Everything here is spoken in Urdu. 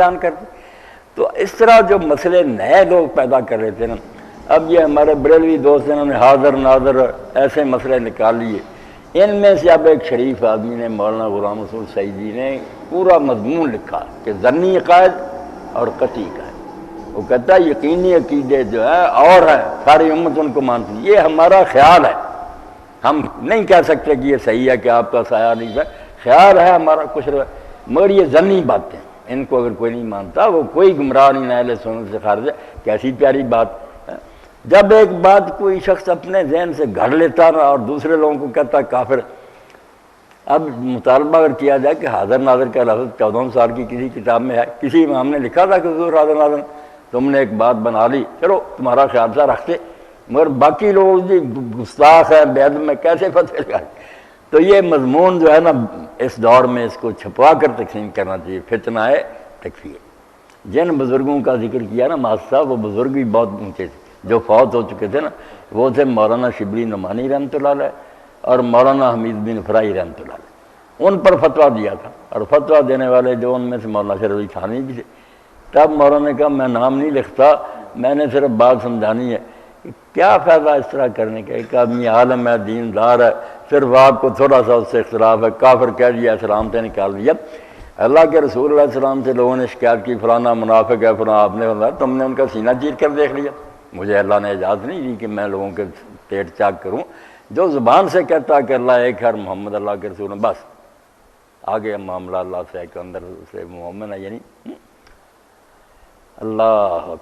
بیان کرتے. تو اس طرح جو مسئلے نئے لوگ پیدا کر رہے تھے نا، اب یہ ہمارے بریلوی دوست ہیں، انہوں نے حاضر ناظر ایسے مسئلے نکال لیے. ان میں سے اب ایک شریف آدمی نے، مولانا غلام رسول سعیدی نے پورا مضمون لکھا کہ ظنی عقائد اور قطعی عقائد. وہ کہتا ہے یقینی عقیدے جو ہے اور ہیں، ساری امت ان کو مانتی ہے، یہ ہمارا خیال ہے، ہم نہیں کہہ سکتے کہ یہ صحیح ہے کہ آپ کا سایہ نہیں ہے، خیال ہے ہمارا کچھ، مگر یہ ظنی باتیں ان کو اگر کوئی نہیں مانتا وہ کوئی گمراہ نہیں، اہل سنت سے خارج ہے. کیسی پیاری بات ہے. جب ایک بات کوئی شخص اپنے ذہن سے گھڑ لیتا نا اور دوسرے لوگوں کو کہتا ہے کافر. اب مطالبہ اگر کیا جائے کہ حاضر ناظر کا لفظ 14 سال کی کسی کتاب میں ہے، کسی امام نے لکھا تھا کہ حضور حاضر ناظر، تم نے ایک بات بنا لی، چلو تمہارا خیال تھا رکھتے، مگر باقی لوگ جی گستاخ ہیں، بید میں کیسے فتوے لگائے. تو یہ مضمون جو ہے نا اس دور میں اس کو چھپوا کر تقسیم کرنا چاہیے. فتنہ ہے تکفیر. جن بزرگوں کا ذکر کیا نا ماسٹر صاحب، وہ بزرگ بھی بہت اونچے تھے جو فوت ہو چکے تھے نا. وہ تھے مولانا شبلی نعمانی رحمۃ اللہ علیہ اور مولانا حمید بن فرائی رحمۃ اللہ علیہ. ان پر فتویٰ دیا تھا، اور فتویٰ دینے والے جو ان میں سے مولانا شرف علی تھانوی بھی تھے. تب مولانا نے کہا میں نام نہیں لکھتا، میں نے صرف بات سمجھانی ہے کہ کیا فائدہ اس طرح کرنے کا. ایک آدمی عالم ہے، دیندار ہے، صرف آپ کو تھوڑا سا اس سے اختلاف ہے، کافر کہہ دیا، اسلام سے نکال دیا. اللہ کے رسول علیہ السلام سے لوگوں نے شکایت کی فلانا منافق ہے، فلاں آپ نے فرمایا، تم نے ان کا سینہ چیر کر دیکھ لیا. مجھے اللہ نے اجازت نہیں دی کہ میں لوگوں کے پیٹ چاک کروں. جو زبان سے کہتا کہ اللہ ایک ہے، محمد اللہ کے رسول، بس آگے معاملہ اللہ سے ہے کہ اندر سے مومن ہے، یعنی اللہ